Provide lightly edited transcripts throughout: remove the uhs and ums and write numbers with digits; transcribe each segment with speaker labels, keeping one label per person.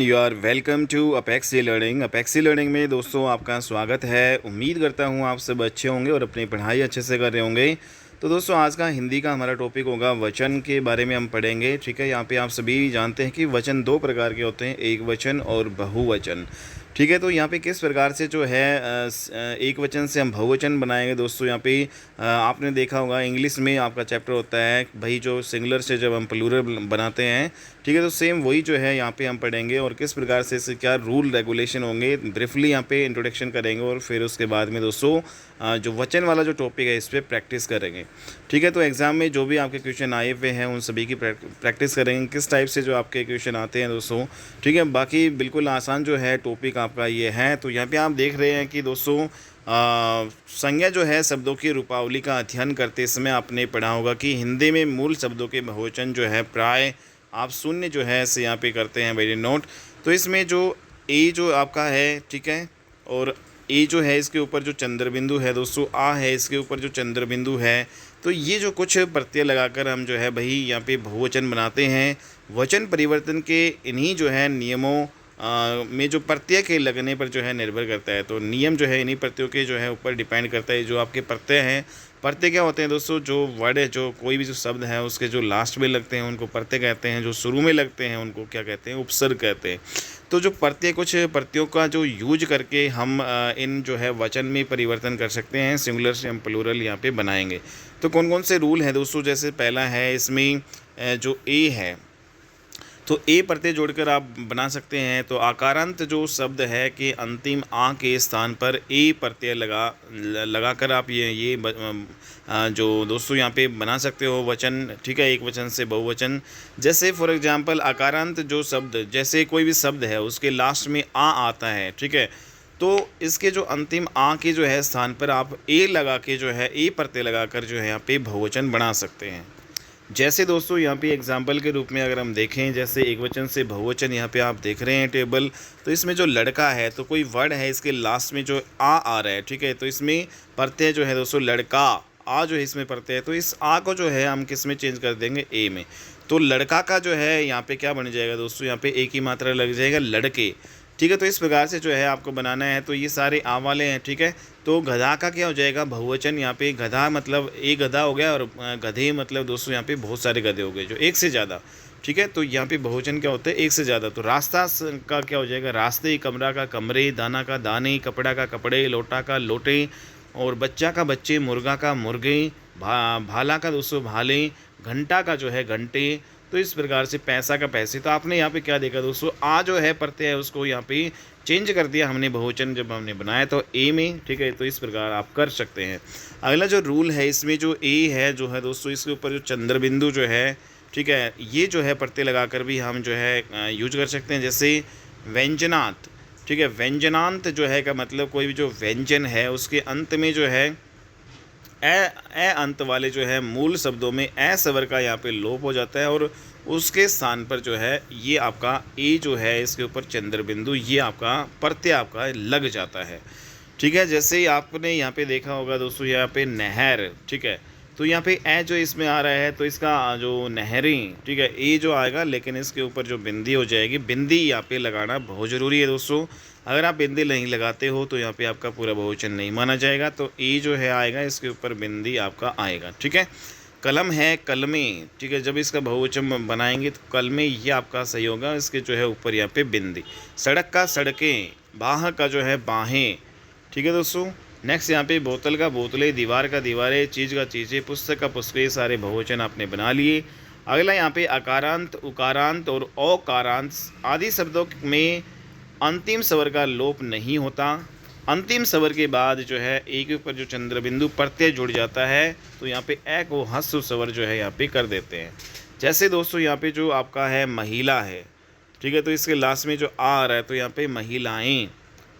Speaker 1: You are welcome to Apexi learning. Apexi learning में दोस्तों आपका स्वागत है। उम्मीद करता हूँ आप सब अच्छे होंगे और अपनी पढ़ाई अच्छे से कर रहे होंगे। तो दोस्तों आज का हिंदी का हमारा टॉपिक होगा वचन के बारे में हम पढ़ेंगे। ठीक है, यहाँ पे आप सभी जानते हैं कि वचन दो प्रकार के होते हैं, एक वचन और बहुवचन। ठीक है, तो यहाँ पे किस प्रकार से जो है एक वचन से हम बहुवचन बनाएंगे दोस्तों। यहाँ पे आपने देखा होगा इंग्लिश में आपका चैप्टर होता है भाई, जो सिंगुलर से जब हम प्लूरल बनाते हैं। ठीक है, तो सेम वही जो है यहाँ पे हम पढ़ेंगे और किस प्रकार से इससे क्या रूल रेगुलेशन होंगे, ब्रीफली यहाँ पे इंट्रोडक्शन करेंगे और फिर उसके बाद में दोस्तों जो वचन वाला जो टॉपिक है इस पर प्रैक्टिस करेंगे। ठीक है, तो एग्ज़ाम में जो भी आपके क्वेश्चन आए हुए हैं उन सभी की प्रैक्टिस करेंगे, किस टाइप से जो आपके क्वेश्चन आते हैं दोस्तों। ठीक है, बाकी बिल्कुल आसान जो है टॉपिक आपका ये है। तो यहाँ पे आप देख रहे हैं कि दोस्तों संज्ञा जो है शब्दों की रूपावली का अध्ययन करते समय आपने पढ़ा होगा कि हिंदी में मूल शब्दों के बहुवचन जो है प्राय आप शून्य जो है इसे यहाँ पे करते हैं वेरी नोट। तो इसमें जो ए जो आपका है, ठीक है, और ए जो है इसके ऊपर जो चंद्र बिंदु है दोस्तों, आ है इसके ऊपर जो चंद्र बिंदु है, तो ये जो कुछ प्रत्यय लगाकर हम जो है भाई यहाँ पे बहुवचन बनाते हैं। वचन परिवर्तन के इन्हीं जो है नियमों में जो प्रत्यय के लगने पर जो है निर्भर करता है। तो नियम जो है इन्हीं प्रत्ययों के जो है ऊपर डिपेंड करता है। जो आपके प्रत्यय हैं, प्रत्यय क्या होते हैं दोस्तों, जो वर्ड है, जो कोई भी जो शब्द है उसके जो लास्ट में लगते हैं उनको प्रत्यय कहते हैं, जो शुरू में लगते हैं उनको क्या कहते हैं, उपसर्ग कहते हैं। तो जो प्रत्यय, कुछ प्रत्ययों का जो यूज करके हम इन जो है वचन में परिवर्तन कर सकते हैं, सिंगुलर से हम प्लूरल यहाँ पे बनाएंगे। तो कौन कौन से रूल हैं दोस्तों, जैसे पहला है इसमें जो ए है, तो ए प्रत्यय जोड़कर आप बना सकते हैं। तो आकारांत जो शब्द है कि अंतिम आ के स्थान पर ए प्रत्यय लगाकर आप जो दोस्तों यहाँ पे बना सकते हो वचन। ठीक है, एक वचन से बहुवचन। जैसे फॉर एग्जांपल आकारांत जो शब्द, जैसे कोई भी शब्द है उसके लास्ट में आ आता है, ठीक है, तो इसके जो अंतिम आ के जो है स्थान पर आप ए लगा के जो है ए प्रत्यय लगाकर जो है यहाँ पे बहुवचन बना सकते हैं। जैसे दोस्तों यहाँ पे एग्जाम्पल के रूप में अगर हम देखें, जैसे एक वचन से बहुवचन यहाँ पे आप देख रहे हैं टेबल, तो इसमें जो लड़का है, तो कोई वर्ड है इसके लास्ट में जो आ रहा है, ठीक है, तो इसमें प्रत्यय जो है दोस्तों लड़का, आ जो है इसमें प्रत्यय है, तो इस आ को जो है हम किस में चेंज कर देंगे, ए में। तो लड़का का जो है यहाँ पे क्या बन जाएगा दोस्तों, यहाँ पे एक ही मात्रा लग जाएगा, लड़के। ठीक है, तो इस प्रकार से जो है आपको बनाना है। तो ये सारे आ वाले हैं, ठीक है। तो गधा का क्या हो जाएगा, बहुवचन। यहाँ पे गधा मतलब एक गधा हो गया, और गधे मतलब दोस्तों यहाँ पे बहुत सारे गधे हो गए, जो एक से ज़्यादा। ठीक है, तो यहाँ पे बहुवचन क्या होता है, एक से ज़्यादा। तो रास्ता का क्या हो जाएगा, रास्ते। कमरा का कमरे, दाना का दाने, कपड़ा का कपड़े, लोटा का लोटे, और बच्चा का बच्चे, मुर्गा का मुर्गे, भाला का दोस्तों भाले, घंटा का जो है घंटे। तो इस प्रकार से पैसा का पैसे। तो आपने यहाँ पे क्या देखा दोस्तों, आ जो है प्रत्यय है उसको यहाँ पे चेंज कर दिया हमने बहुवचन जब हमने बनाया तो ए में। ठीक है, तो इस प्रकार आप कर सकते हैं। अगला जो रूल है इसमें जो ए है जो है दोस्तों, इसके ऊपर जो चंद्र बिंदु जो है, ठीक है, ये जो है प्रत्यय लगाकर भी हम जो है यूज कर सकते हैं। जैसे व्यंजनांत, ठीक है, व्यंजनांत जो है का मतलब कोई भी जो व्यंजन है उसके अंत में जो है ए अंत वाले जो है मूल शब्दों में ए स्वर का यहाँ पे लोप हो जाता है, और उसके स्थान पर जो है ये आपका ए जो है इसके ऊपर चंद्र बिंदु, ये आपका प्रत्यय आपका लग जाता है। ठीक है, जैसे ही आपने यहाँ पे देखा होगा दोस्तों, यहाँ पे नहर, ठीक है, तो यहाँ पे ए जो इसमें आ रहा है तो इसका जो नहरी, ठीक है, ए जो आएगा, लेकिन इसके ऊपर जो बिंदी हो जाएगी, बिंदी यहाँ पे लगाना बहुत ज़रूरी है दोस्तों। अगर आप बिंदी नहीं लगाते हो तो यहाँ पे आपका पूरा बहुवचन नहीं माना जाएगा। तो ए जो है आएगा, इसके ऊपर बिंदी आपका आएगा। ठीक है, कलम है कलमे, ठीक है, जब इसका बहुवचन बनाएंगे तो कलमे ये आपका सही होगा, इसके जो है ऊपर यहाँ पे बिंदी। सड़क का सड़कें, बाह का जो है बाहें। ठीक है दोस्तों, नेक्स्ट यहाँ पे बोतल का बोतलें, दीवार का दीवारें, चीज़ का चीज़ें, पुस्तक का पुस्तकें, ये सारे बहुवचन आपने बना लिए। अगला यहाँ पे अकारांत, उकारांत और औकारांत आदि शब्दों में अंतिम स्वर का लोप नहीं होता। अंतिम स्वर के बाद जो है ए के ऊपर जो चंद्र बिंदु प्रत्यय जुड़ जाता है, तो यहाँ पे ए को ह्रस्व स्वर जो है यहाँ पे कर देते हैं। जैसे दोस्तों यहाँ पे जो आपका है महिला है, ठीक है, तो इसके लास्ट में जो आ रहा है तो यहाँ पे महिलाएं।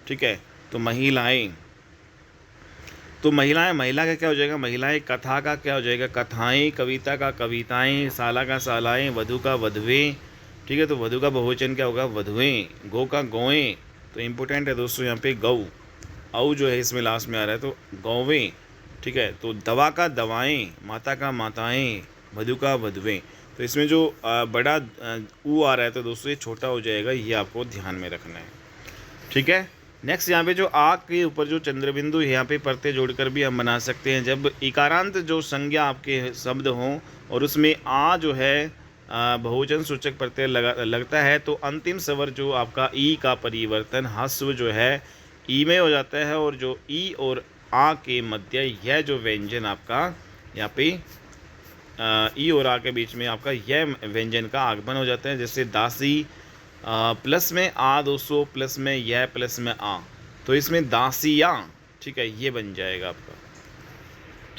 Speaker 1: ठीक है, तो महिलाएं, तो महिलाएं, महिला का क्या हो जाएगा, महिलाएं। कथा का क्या हो जाएगा, कथाएं। कविता का कविताएं। साला का सालाएं। वधु का वधुएं। ठीक है, तो वधु का बहुवचन क्या होगा, वधुएं। गौ का गौएं। तो इम्पोर्टेंट है दोस्तों यहाँ पे गौ, औ जो है इसमें लास्ट में आ रहा है, तो गौवें। ठीक है, तो दवा का दवाएं। माता का माताएं। वधु का वधुएं। तो इसमें जो बड़ा ऊ आ रहा है तो दोस्तों ये छोटा हो जाएगा, ये आपको ध्यान में रखना है। ठीक है। नेक्स्ट यहाँ पे जो आ के ऊपर जो चंद्रबिंदु यहाँ पे परते जोड़कर भी हम बना सकते हैं। जब इकारांत जो संज्ञा आपके शब्द हों और उसमें आ जो है बहुवचन सूचक प्रत्यय लगता है तो अंतिम स्वर जो आपका ई का परिवर्तन ह्रस्व जो है ई में हो जाता है, और जो ई और आ के मध्य यह जो व्यंजन आपका यहाँ पे ई और आ के बीच में आपका यह व्यंजन का आगमन हो जाता है। जैसे दासी प्लस में आ दोस्तों, प्लस में यह, प्लस में आ, तो इसमें दासिया, ठीक है, ये बन जाएगा आपका।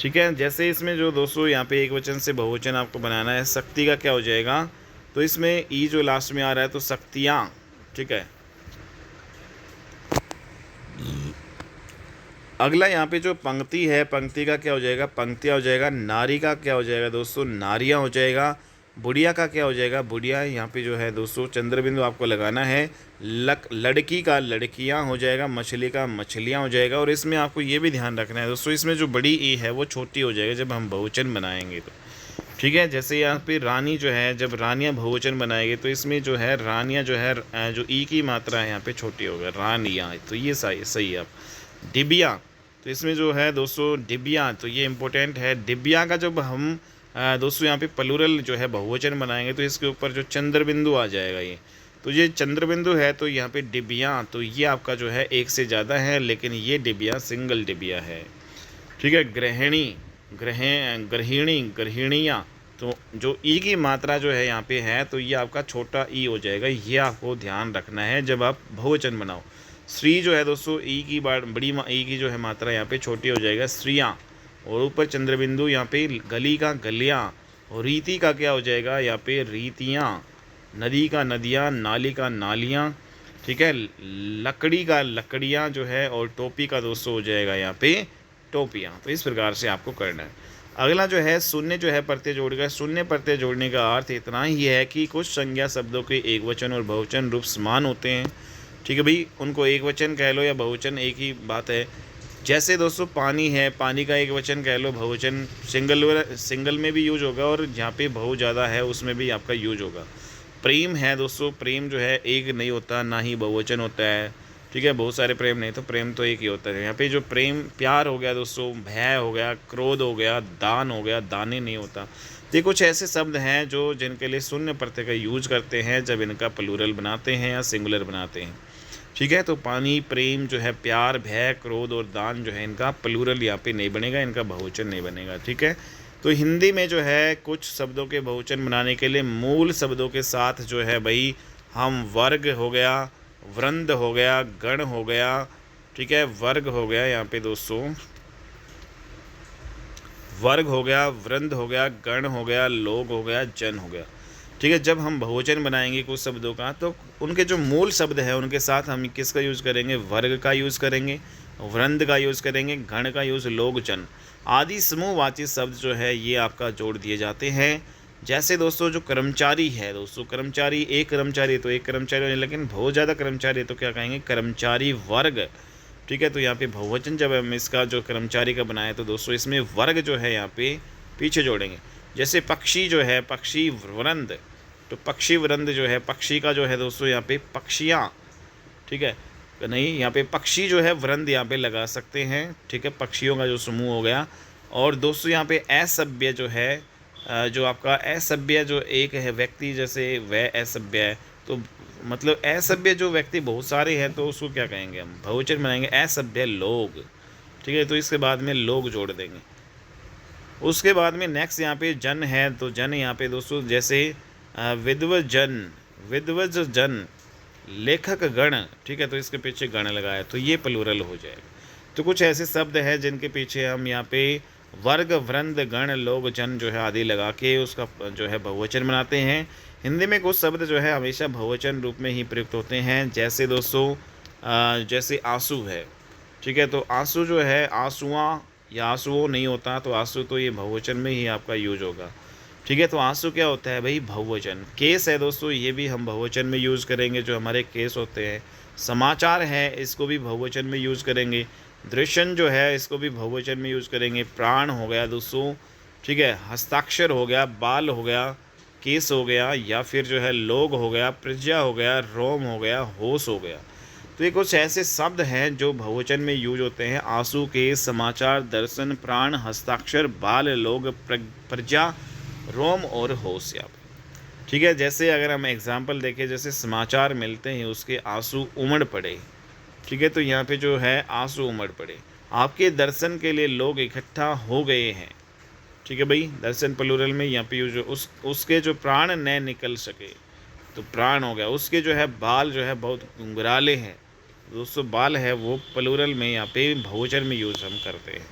Speaker 1: ठीक है। जैसे इसमें जो दोस्तों यहाँ पे एक वचन से बहुवचन आपको बनाना है, शक्ति का क्या हो जाएगा, तो इसमें ई जो लास्ट में आ रहा है तो शक्तियाँ। ठीक है। अगला यहाँ पे जो पंक्ति है, पंक्ति का क्या हो जाएगा, पंक्तियाँ हो जाएगा। नारी का क्या हो जाएगा दोस्तों, नारियाँ हो जाएगा। बुढ़िया का क्या हो जाएगा, बुढ़िया। यहाँ पे जो है दोस्तों चंद्रबिंदु आपको लगाना है। लड़की का लड़कियाँ हो जाएगा। मछली का मछलियाँ हो जाएगा। और इसमें आपको ये भी ध्यान रखना है दोस्तों, इसमें जो बड़ी ई है वो छोटी हो जाएगा जब हम बहुवचन बनाएंगे तो। ठीक है। जैसे यहाँ पे रानी जो है, जब रानियाँ बहुवचन बनाएंगे तो इसमें जो है रानियाँ जो है जो ई की मात्रा है यहाँ पे छोटी होगा, रानियाँ, तो ये सही है। आप डिबिया, तो इसमें जो है दोस्तों डिबिया, तो ये इम्पोर्टेंट है। डिबिया का जब हम दोस्तों यहाँ पे प्लूरल जो है बहुवचन बनाएंगे तो इसके ऊपर जो चंद्रबिंदु आ जाएगा ये, तो ये चंद्रबिंदु है तो यहाँ पे डिबिया, तो ये आपका जो है एक से ज़्यादा है, लेकिन ये डिबिया सिंगल डिबिया है। ठीक है। गृहिणी, गृहिणी, गृहिणियाँ, तो जो ई की मात्रा जो है यहाँ पे है तो ये आपका छोटा ई हो जाएगा, ये आपको ध्यान रखना है जब आप बहुवचन बनाओ। स्त्री जो है दोस्तों ई की बड़ी ई की जो है मात्रा यहाँ पे छोटी हो जाएगा, स्त्रियाँ, और ऊपर चंद्रबिंदु यहाँ पे गली का गलियाँ, और रीति का क्या हो जाएगा यहाँ पे रीतियाँ, नदी का नदियाँ, नाली का नालियाँ। ठीक है। लकड़ी का लकड़ियाँ जो है, और टोपी का दोस्तों हो जाएगा यहाँ पे टोपियाँ। तो इस प्रकार से आपको करना है। अगला जो है शून्य जो है प्रत्यय जोड़कर, शून्य प्रत्यय जोड़ने का अर्थ इतना ही है कि कुछ संज्ञा शब्दों के एकवचन और बहुवचन रूप समान होते हैं। ठीक है भाई, उनको एक वचन कह लो या बहुवचन एक ही बात है। जैसे दोस्तों पानी है, पानी का एक वचन कह लो, बहुवचन सिंगल में भी यूज होगा, और जहाँ पे बहु ज़्यादा है उसमें भी आपका यूज होगा। प्रेम है दोस्तों, प्रेम जो है एक नहीं होता, ना ही बहुवचन होता है। ठीक है। बहुत सारे प्रेम नहीं, तो प्रेम तो एक ही होता है। यहाँ पे जो प्रेम प्यार हो गया दोस्तों, भय हो गया, क्रोध हो गया, दान हो गया, दाने नहीं होता। तो कुछ ऐसे शब्द हैं जो जिनके लिए शून्य प्रत्यय का यूज करते हैं जब इनका प्लूरल बनाते हैं या सिंगुलर बनाते हैं। ठीक है। तो पानी, प्रेम जो है, प्यार, भय, क्रोध और दान जो है, इनका प्लूरल यहाँ पे नहीं बनेगा, इनका बहुवचन नहीं बनेगा। ठीक है। तो हिंदी में जो है कुछ शब्दों के बहुवचन बनाने के लिए मूल शब्दों के साथ जो है भाई हम वर्ग हो गया, वृंद हो गया, गण हो गया, ठीक है, वर्ग हो गया, यहाँ पे दोस्तों वर्ग हो गया, वृंद हो गया, गण हो गया, लोग हो गया, जन हो गया। ठीक है। जब हम बहुवचन बनाएंगे कुछ शब्दों का तो उनके जो मूल शब्द है उनके साथ हम किसका यूज़ करेंगे, वर्ग का यूज़ करेंगे, वृंद का यूज़ करेंगे, गण का यूज़, लोग, जन आदि समूहवाची शब्द जो है ये आपका जोड़ दिए जाते हैं। जैसे दोस्तों जो कर्मचारी है दोस्तों, कर्मचारी, एक कर्मचारी तो एक कर्मचारी, लेकिन बहुत ज़्यादा कर्मचारी है तो क्या कहेंगे, कर्मचारी वर्ग। ठीक है। तो यहाँ पे बहुवचन जब हम इसका जो कर्मचारी का बनाए तो दोस्तों इसमें वर्ग जो है यहाँ पे पीछे जोड़ेंगे। जैसे पक्षी जो है, पक्षी वृंद, तो पक्षी वृंद जो है, पक्षी का जो है दोस्तों यहाँ पे पक्षियाँ। ठीक है। नहीं, यहाँ पे पक्षी जो है वृंद यहाँ पे लगा सकते हैं। ठीक है। पक्षियों का जो समूह हो गया। और दोस्तों यहाँ पे असभ्य जो है, जो आपका असभ्य जो एक है व्यक्ति, जैसे वह असभ्य है, तो मतलब असभ्य जो व्यक्ति बहुत सारे हैं तो उसको क्या कहेंगे, हम बहुवचन बनाएंगे, असभ्य लोग। ठीक है। तो इसके बाद में लोग जोड़ देंगे। उसके बाद में नेक्स्ट यहाँ पे जन है, तो जन यहाँ पे दोस्तों जैसे विद्वजन, विद्वजन, लेखक गण। ठीक है। तो इसके पीछे गण लगाया तो ये प्लूरल हो जाएगा। तो कुछ ऐसे शब्द हैं जिनके पीछे हम यहाँ पे वर्ग, वृंद, गण, लोग, जन जो है आदि लगा के उसका जो है बहुवचन बनाते हैं। हिंदी में कुछ शब्द जो है हमेशा बहुवचन रूप में ही प्रयुक्त होते हैं। जैसे दोस्तों जैसे आंसू है। ठीक है। तो आंसू जो है, आंसुआँ या आंसुओं नहीं होता, तो आंसू तो ये बहुवचन में ही आपका यूज होगा। ठीक है। तो आंसू क्या होता है भाई, बहुवचन। केस है दोस्तों, ये भी हम बहुवचन में यूज़ करेंगे, जो हमारे केस होते हैं। समाचार है, इसको भी बहुवचन में यूज़ करेंगे। दृश्यन जो है इसको भी बहुवचन में यूज़ करेंगे। प्राण हो गया दोस्तों। ठीक है। हस्ताक्षर हो गया, बाल हो गया, केस हो गया, या फिर जो है लोग हो गया, प्रजा हो गया, रोम हो गया, होश हो गया। तो ये कुछ ऐसे शब्द हैं जो बहुवचन में यूज होते हैं। आंसू, केस, समाचार, दर्शन, प्राण, हस्ताक्षर, बाल, लोग, प्रजा, रोम और होश। यहाँ पे ठीक है, जैसे अगर हम एग्जाम्पल देखें, जैसे समाचार मिलते हैं उसके आंसू उमड़ पड़े। ठीक है, तो यहाँ पे जो है आंसू उमड़ पड़े। आपके दर्शन के लिए लोग इकट्ठा हो गए हैं। ठीक है भाई, दर्शन प्लूरल में यहाँ पे यूज उसके जो प्राण न निकल सके, तो प्राण हो गया। उसके जो है बाल जो है बहुत घुंघराले हैं। दोस्तों बाल है वो प्लूरल में यहाँ पे बहुवचन में यूज हम करते हैं।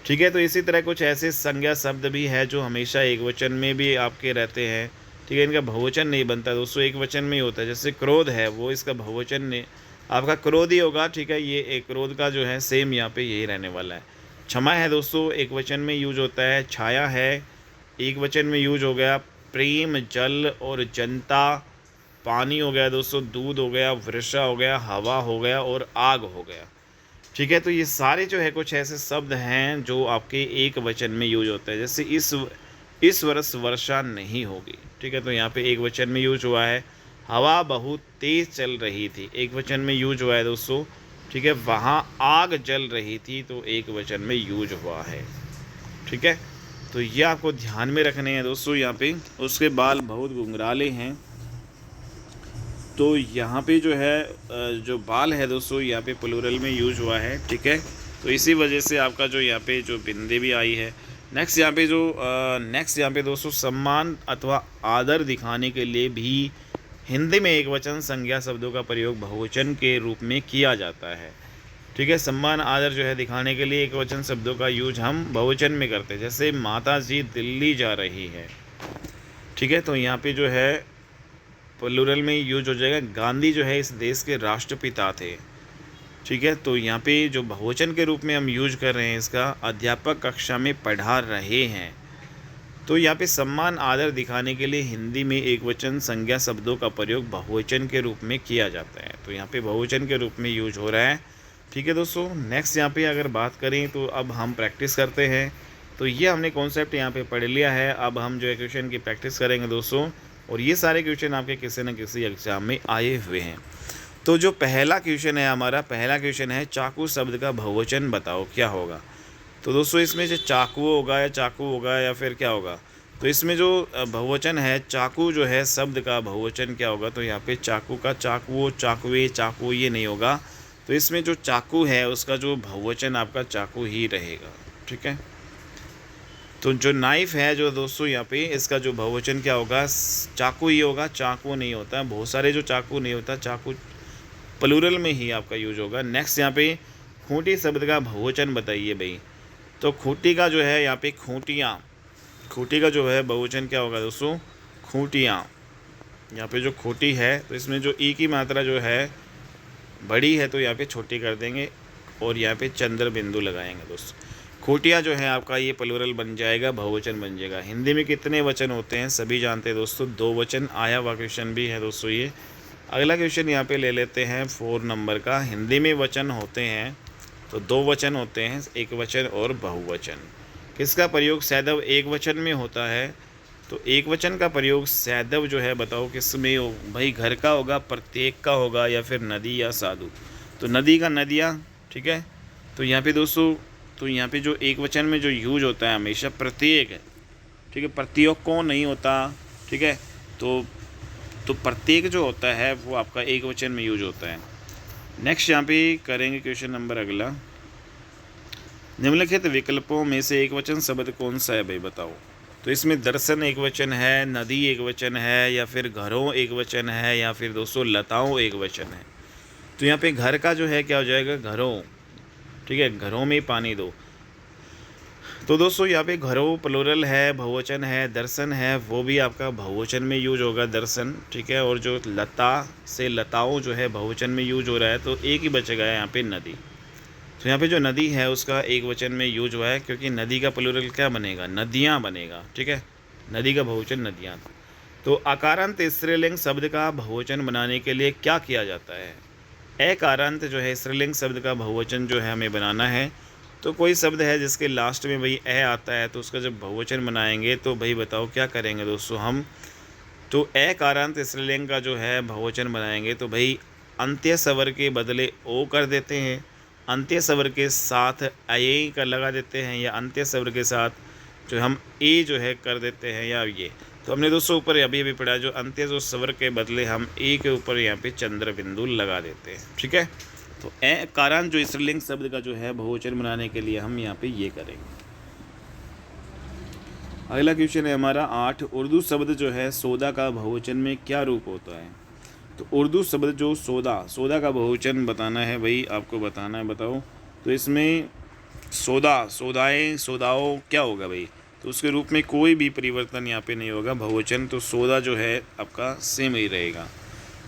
Speaker 1: ठीक है, तो इसी तरह कुछ ऐसे संज्ञा शब्द भी है जो हमेशा एक वचन में भी आपके रहते हैं। ठीक है, इनका बहुवचन नहीं बनता दोस्तों, एक वचन में ही होता है। जैसे क्रोध है, वो इसका बहुवचन नहीं, आपका क्रोध ही होगा। ठीक है, ये एक क्रोध का जो है सेम यहाँ पे यही रहने वाला है। क्षमा है दोस्तों, एक वचन में यूज होता है। छाया है, एक वचन में यूज हो गया। प्रेम, जल और जनता, पानी हो गया दोस्तों, दूध हो गया, वर्षा हो गया, हवा हो गया और आग हो गया। ठीक है, तो ये सारे जो है कुछ ऐसे शब्द हैं जो आपके एक वचन में यूज होते हैं। जैसे इस वर्ष वर्षा नहीं होगी। ठीक है, तो यहाँ पे एक वचन में यूज हुआ है। हवा बहुत तेज़ चल रही थी, एक वचन में यूज हुआ है दोस्तों। ठीक है, वहाँ आग जल रही थी, तो एक वचन में यूज हुआ है। ठीक है, तो ये आपको ध्यान में रखने हैं दोस्तों। यहाँ पे उसके बाल बहुत घुंघराले हैं, तो यहाँ पे जो है जो बाल है दोस्तों यहाँ पे प्लूरल में यूज हुआ है। ठीक है, तो इसी वजह से आपका जो यहाँ पे जो बिंदे भी आई है। नेक्स्ट यहाँ पे दोस्तों सम्मान अथवा आदर दिखाने के लिए भी हिंदी में एक वचन संज्ञा शब्दों का प्रयोग बहुवचन के रूप में किया जाता है। ठीक है, सम्मान आदर जो है दिखाने के लिए एक वचन शब्दों का यूज हम बहुवचन में करते हैं। जैसे माता जी दिल्ली जा रही है। ठीक है, तो यहाँ पे जो है प्लूरल में यूज हो जाएगा। गांधी जो है इस देश के राष्ट्रपिता थे। ठीक है, तो यहाँ पे जो बहुवचन के रूप में हम यूज कर रहे हैं इसका, अध्यापक कक्षा में पढ़ा रहे हैं। तो यहाँ पे सम्मान आदर दिखाने के लिए हिंदी में एक वचन संज्ञा शब्दों का प्रयोग बहुवचन के रूप में किया जाता है। तो यहाँ पे बहुवचन के रूप में यूज हो रहा है। ठीक है दोस्तों, नेक्स्ट यहाँ पे अगर बात करें तो अब हम प्रैक्टिस करते हैं। तो ये हमने कॉन्सेप्ट यहाँ पे पढ़ लिया है। अब हम जो है क्वेश्चन की प्रैक्टिस करेंगे दोस्तों, और ये सारे क्वेश्चन आपके किसी न किसी एग्जाम में आए हुए हैं। तो जो पहला क्वेश्चन है हमारा, पहला क्वेश्चन है चाकू शब्द का बहुवचन बताओ क्या होगा। तो दोस्तों इसमें जो चाकू होगा या चाकू होगा या फिर क्या होगा, तो इसमें जो बहुवचन है चाकू जो है शब्द का बहुवचन क्या होगा। तो यहाँ पे चाकू का चाकू, चाकुए, चाकू ये नहीं होगा। तो इसमें जो चाकू है उसका जो बहुवचन आपका चाकू ही रहेगा। ठीक है, तो जो नाइफ़ है जो दोस्तों यहाँ पे इसका जो बहुवचन क्या होगा, चाकू ही होगा, चाकू नहीं होता। बहुत सारे जो चाकू नहीं होता, चाकू प्लूरल में ही आपका यूज होगा। नेक्स्ट यहाँ पे खूंटी शब्द का बहुवचन बताइए भाई। तो खूंटी का जो है यहाँ पे खूंटियाँ, खूंटी का जो है बहुवचन क्या होगा दोस्तों, खूंटियाँ। यहाँ पे जो खूंटी है तो इसमें जो ई की मात्रा जो है बड़ी है तो यहाँ पे छोटी कर देंगे और यहाँ पे चंद्र बिंदु लगाएंगे दोस्तों। खूंटियाँ जो है आपका ये प्लूरल बन जाएगा, बहुवचन बन जाएगा। हिंदी में कितने वचन होते हैं सभी जानते हैं दोस्तों, 2 वचन। आया हुआ क्वेश्चन भी है दोस्तों ये। अगला क्वेश्चन यहाँ पे ले लेते हैं 4 नंबर का। हिंदी में वचन होते हैं तो 2 वचन होते हैं, एक वचन और बहुवचन। किसका प्रयोग सैदव एक वचन में होता है। तो एक वचन का प्रयोग सैदव जो है बताओ किस में हो भाई, घर का होगा, प्रत्येक का होगा या फिर नदी या साधु। तो नदी का नदियाँ। ठीक है, तो यहाँ पे दोस्तों तो यहाँ पे जो एक वचन में जो यूज होता है हमेशा प्रत्येक है। ठीक है, प्रत्येक को नहीं होता। ठीक है, तो प्रत्येक जो होता है वो आपका एक वचन में यूज होता है। नेक्स्ट यहाँ पे करेंगे क्वेश्चन नंबर अगला। निम्नलिखित विकल्पों में से एक वचन शब्द कौन सा है भाई बताओ। तो इसमें दर्शन एक वचन है, नदी एक वचन है, या फिर घरों एक वचन है, या फिर दोस्तों लताओं एक वचन है। तो यहाँ पे घर का जो है क्या हो जाएगा, घरों। ठीक है, घरों में पानी दो। तो दोस्तों यहाँ पे घरों प्लूरल है, बहुवचन है। दर्शन है वो भी आपका बहुवचन में यूज होगा, दर्शन। ठीक है, और जो लता से लताओं जो है बहुवचन में यूज हो रहा है, तो एक ही बचेगा यहाँ पे नदी। तो यहाँ पे जो नदी है उसका एक वचन में यूज हुआ है, क्योंकि नदी का प्लूरल क्या बनेगा, नदियाँ बनेगा। ठीक है, नदी का बहुवचन नदियाँ। तो अकारांत स्त्रीलिंग शब्द का बहुवचन बनाने के लिए क्या किया जाता है। अकारांत जो है स्त्रीलिंग शब्द का बहुवचन जो है हमें बनाना है, तो कोई शब्द है जिसके लास्ट में भाई ए आता है, तो उसका जब बहुवचन बनाएंगे तो भाई बताओ क्या करेंगे दोस्तों हम। तो ए कारांत स्त्रीलिंग का जो है बहुवचन बनाएंगे तो भाई अंत्य स्वर के बदले ओ कर देते हैं, अंत्य स्वर के साथ ए का लगा देते हैं, या अंत्य स्वर के साथ जो हम ए जो है कर देते हैं, या ये। तो हमने दोस्तों ऊपर अभी पढ़ा, जो अंत्य जो स्वर के बदले हम ए के ऊपर यहाँ पे चंद्र बिंदु लगा देते हैं, ठीक है। तो ए कारांत जो स्त्रीलिंग शब्द का जो है बहुवचन बनाने के लिए हम यहाँ पे ये करेंगे। अगला क्वेश्चन है हमारा 8, उर्दू शब्द जो है सौदा का बहुवचन में क्या रूप होता है। तो उर्दू शब्द जो सौदा का बहुवचन बताना है भाई, आपको बताना है, बताओ। तो इसमें सौदाएँ, सौदाओं क्या होगा भाई, तो उसके रूप में कोई भी परिवर्तन यहाँ पे नहीं होगा, बहुवचन तो सौदा जो है आपका सेम ही रहेगा।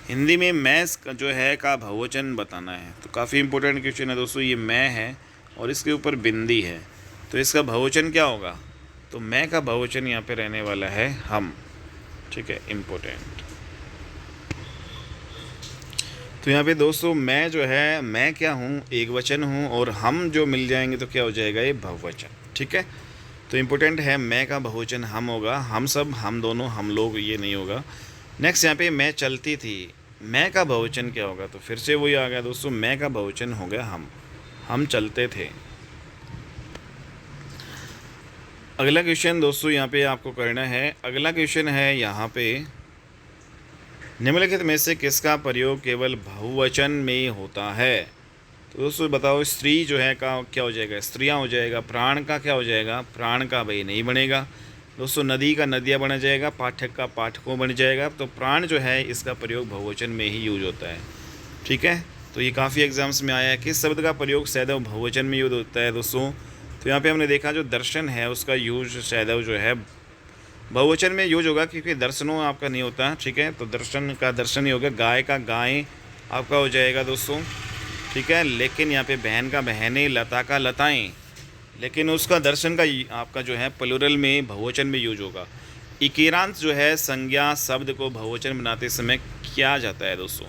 Speaker 1: हिंदी में मैस जो है का बहुवचन बताना है, तो काफ़ी इंपॉर्टेंट क्वेश्चन है दोस्तों। ये मैं है और इसके ऊपर बिंदी है, तो इसका बहुवचन क्या होगा। तो मैं का बहुवचन यहाँ पे रहने वाला है हम, ठीक है, इम्पोर्टेंट। तो यहाँ पे दोस्तों मैं जो है, मैं क्या हूँ, एक वचन हूँ, और हम जो मिल जाएंगे तो क्या हो जाएगा, ये बहुवचन, ठीक है। तो इम्पोर्टेंट है मैं का बहुवचन हम होगा, हम सब, हम दोनों, हम लोग, ये नहीं होगा। नेक्स्ट यहाँ पे मैं चलती थी, मैं का बहुवचन क्या होगा, तो फिर से वही आ गया दोस्तों, मैं का बहुवचन हो गया हम चलते थे। अगला क्वेश्चन दोस्तों यहाँ पे आपको करना है, अगला क्वेश्चन है यहाँ पे, निम्नलिखित में से किसका प्रयोग केवल बहुवचन में होता है। तो दोस्तों बताओ, स्त्री जो है का क्या हो जाएगा, स्त्रियाँ हो जाएगा। प्राण का क्या हो जाएगा, प्राण का भाई नहीं बनेगा दोस्तों। नदी का नदियाँ बन जाएगा, पाठक का पाठकों बन जाएगा। तो प्राण जो है इसका प्रयोग बहुवचन में ही यूज होता है, ठीक है। तो ये काफ़ी एग्जाम्स में आया है, किस शब्द का प्रयोग सदैव बहुवचन में यूज होता है दोस्तों। तो यहाँ पे हमने देखा जो दर्शन है उसका यूज सदैव जो है बहुवचन में यूज होगा, क्योंकि दर्शनों आपका नहीं होता, ठीक है। तो दर्शन का दर्शन ही होगा, गाय का गायें आपका हो जाएगा दोस्तों, ठीक है। लेकिन यहाँ पे बहन का बहनें, लता का लताएं, लेकिन उसका दर्शन का आपका जो है प्लूरल में बहुवचन में यूज होगा। इकीरांत जो है संज्ञा शब्द को बहुवचन बनाते समय किया जाता है दोस्तों।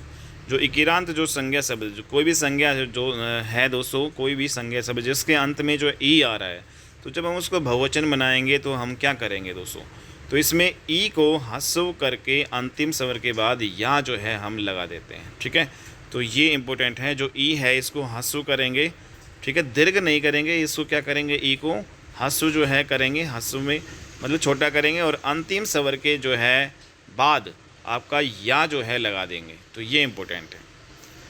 Speaker 1: जो इकीरांत जो संज्ञा शब्द, जो कोई भी संज्ञा जो है दोस्तों, कोई भी संज्ञा शब्द जिसके अंत में जो ई आ रहा है, तो जब हम उसको बहुवचन बनाएंगे तो हम क्या करेंगे दोस्तों। तो इसमें ई को ह्रस्व करके अंतिम स्वर के बाद या जो है हम लगा देते हैं, ठीक है। तो ये इंपॉर्टेंट है, जो ई है इसको ह्रस्व करेंगे, ठीक है, दीर्घ नहीं करेंगे, इसको क्या करेंगे, ई को ह्रस्व जो है करेंगे, ह्रस्व में मतलब छोटा करेंगे, और अंतिम स्वर के जो है बाद आपका या जो है लगा देंगे। तो ये इंपॉर्टेंट है।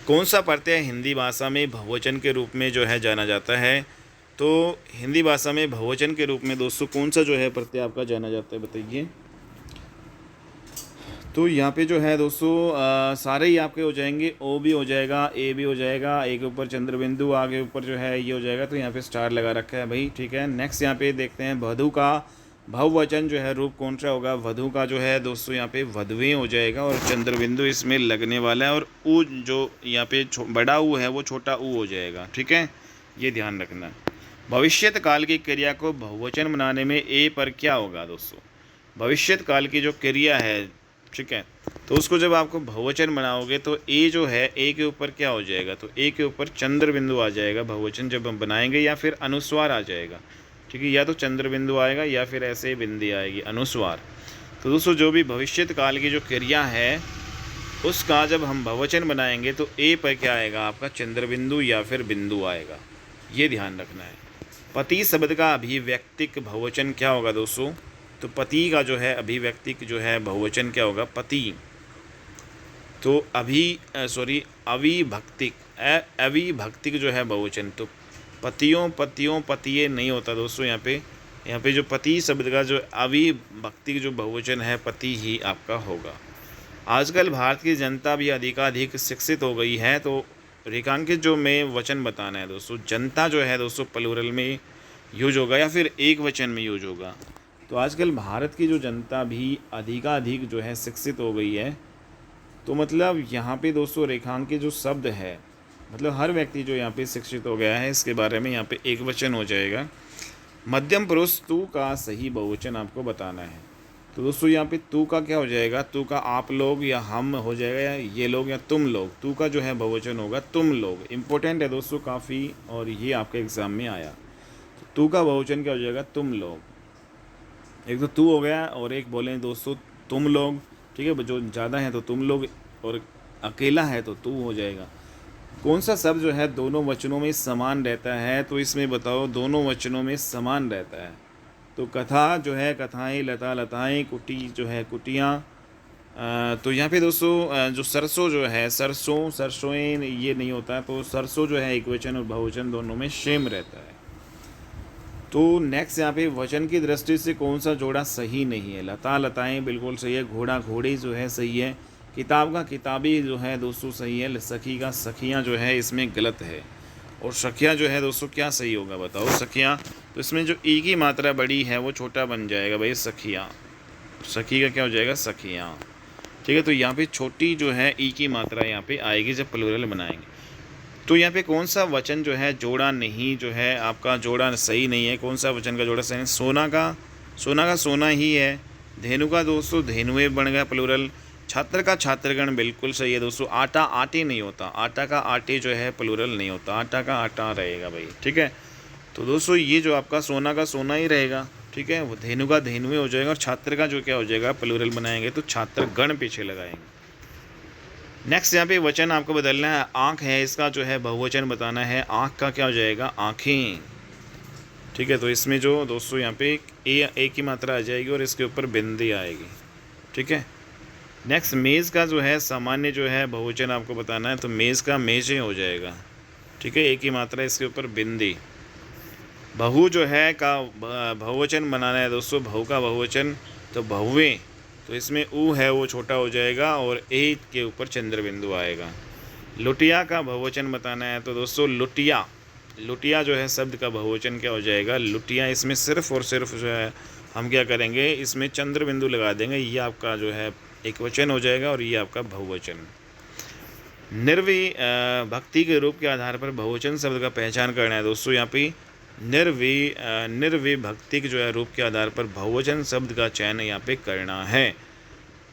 Speaker 1: कौन सा प्रत्यय हिंदी भाषा में बहुवचन के रूप में जो है जाना जाता है। तो हिंदी भाषा में बहुवचन के रूप में दोस्तों कौन सा जो है प्रत्यय आपका जाना जाता है, बताइए। तो यहाँ पे जो है दोस्तों सारे ही आपके हो जाएंगे, ओ भी हो जाएगा, ए भी हो जाएगा, ए के ऊपर चंद्रबिंदु, आगे ऊपर जो है ये हो जाएगा, तो यहाँ पे स्टार लगा रखा है भाई, ठीक है। नेक्स्ट यहाँ पे देखते हैं वधु का बहुवचन जो है रूप कौन सा होगा। वधु का जो है दोस्तों यहाँ पे वधुएं हो जाएगा, और चंद्रबिंदु इसमें लगने वाला है, और ऊ जो यहाँ पे बड़ा ऊ है वो छोटा ऊ हो जाएगा, ठीक है, ये ध्यान रखना। भविष्यत काल की क्रिया को बहुवचन बनाने में ए पर क्या होगा दोस्तों। भविष्यत काल की जो क्रिया है, ठीक है, तो उसको जब आपको बहुवचन बनाओगे तो ए जो है, ए के ऊपर क्या हो जाएगा, तो ए के ऊपर चंद्र बिंदु आ जाएगा बहुवचन जब हम बनाएंगे, या फिर अनुस्वार आ जाएगा, ठीक है, या तो चंद्र बिंदु आएगा या फिर ऐसे बिंदी आएगी, अनुस्वार। तो दोस्तों जो भी भविष्यत काल की जो क्रिया है उसका जब हम बहुवचन बनाएंगे तो ए पर क्या आएगा, आपका चंद्र बिंदु या फिर बिंदु आएगा, ये ध्यान रखना है। पति शब्द का अभिव्यक्तिक बहुवचन क्या होगा दोस्तों। तो पति का जो है अभिव्यक्तिक जो है बहुवचन क्या होगा, पति। तो अविभक्तिक जो है बहुवचन, तो पतियों, पतियों, पतिये नहीं होता दोस्तों। यहाँ पे जो पति शब्द का जो अविभक्तिक जो बहुवचन है पति ही आपका होगा। आजकल भारत की जनता भी अधिकाधिक शिक्षित हो गई है, तो रेखांकित जो में वचन बताना है दोस्तों। जनता जो है दोस्तों प्लूरल में यूज होगा या फिर एक वचन में यूज होगा। तो आजकल भारत की जो जनता भी अधिकाधिक जो है शिक्षित हो गई है, तो मतलब यहाँ पे दोस्तों रेखांकित जो शब्द है, मतलब हर व्यक्ति जो यहाँ पे शिक्षित हो गया है, इसके बारे में यहाँ पे एक वचन हो जाएगा। मध्यम पुरुष तू का सही बहुवचन आपको बताना है। तो दोस्तों यहाँ पे तू का क्या हो जाएगा, तू का आप लोग या हम हो जाएगा, या ये लोग या तुम लोग। तू का जो है बहुवचन होगा तुम लोग। इम्पोर्टेंट है दोस्तों काफ़ी, और ये आपके एग्ज़ाम में आया। तो तू का बहुवचन क्या हो जाएगा, तुम लोग। एक तो तू हो गया और एक बोले दोस्तों तुम लोग, ठीक है, जो ज़्यादा है तो तुम लोग और अकेला है तो तू हो जाएगा। कौन सा शब्द जो है दोनों वचनों में समान रहता है, तो इसमें बताओ दोनों वचनों में समान रहता है। तो कथा जो है कथाएं, लता लताएं, कुटी जो है कुटियाँ। तो यहाँ पे दोस्तों जो सरसों जो है सरसों सरसों ये नहीं होता है, तो सरसों जो है एक वचन और बहुवचन दोनों में सेम रहता है। तो नेक्स्ट यहाँ पे वचन की दृष्टि से कौन सा जोड़ा सही नहीं है, लता लताएं बिल्कुल सही है, घोड़ा घोड़ी जो है सही है, किताब का किताबी जो है दोस्तों सही है, सखी का सखियाँ जो है इसमें गलत है। और सखियाँ जो है दोस्तों क्या सही होगा बताओ, सखियाँ, तो इसमें जो ई की मात्रा बड़ी है वो छोटा बन जाएगा भाई, सखियाँ। सखी का क्या हो जाएगा, सखियाँ। ठीक है, तो यहाँ पे छोटी जो है ई की मात्रा यहाँ पे आएगी जब प्लूरल बनाएंगे। तो यहाँ पे कौन सा वचन जो है जोड़ा नहीं, जो है आपका जोड़ा सही नहीं है, कौन सा वचन का जोड़ा सही है, सोना का सोना ही है, धेनु का दोस्तों धेनुए बन गया प्लूरल, छात्र का छात्रगण बिल्कुल सही है दोस्तों, आटा आटे नहीं होता, आटा का आटे जो है प्लूरल नहीं होता, आटा का आटा रहेगा भाई, ठीक है। तो दोस्तों ये जो आपका सोना का सोना ही रहेगा, ठीक है, वो धेनु का धेनुए हो जाएगा, और छात्र का जो क्या हो जाएगा प्लूरल बनाएंगे तो छात्रगण पीछे लगाएंगे। नेक्स्ट यहाँ पे वचन आपको बदलना है, आँख है, इसका जो है बहुवचन बताना है, आँख का क्या हो जाएगा, आँखें। ठीक है, तो इसमें जो दोस्तों यहाँ पे ए की मात्रा आ जाएगी और इसके ऊपर बिंदी आएगी, ठीक है। नेक्स्ट मेज़ का जो है सामान्य जो है बहुवचन आपको बताना है, तो मेज़ का मेजें हो जाएगा, ठीक है, ए की मात्रा इसके ऊपर बिंदी। बहु जो है का बहुवचन बनाना है दोस्तों, बहु का बहुवचन तो बहुएं, तो इसमें ऊ है वो छोटा हो जाएगा और ए के ऊपर चंद्र बिंदु आएगा। लुटिया का बहुवचन बताना है, तो दोस्तों लुटिया, लुटिया जो है शब्द का बहुवचन क्या हो जाएगा, लुटिया। इसमें सिर्फ और सिर्फ जो है हम क्या करेंगे, इसमें चंद्र बिंदु लगा देंगे, ये आपका जो है एक वचन हो जाएगा और ये आपका बहुवचन। निर्वी भक्ति के रूप के आधार पर बहुवचन शब्द का पहचान करना है दोस्तों, यहाँ पे निर्विभक्ति के जो है रूप के आधार पर बहुवचन शब्द का चयन यहाँ पे करना है।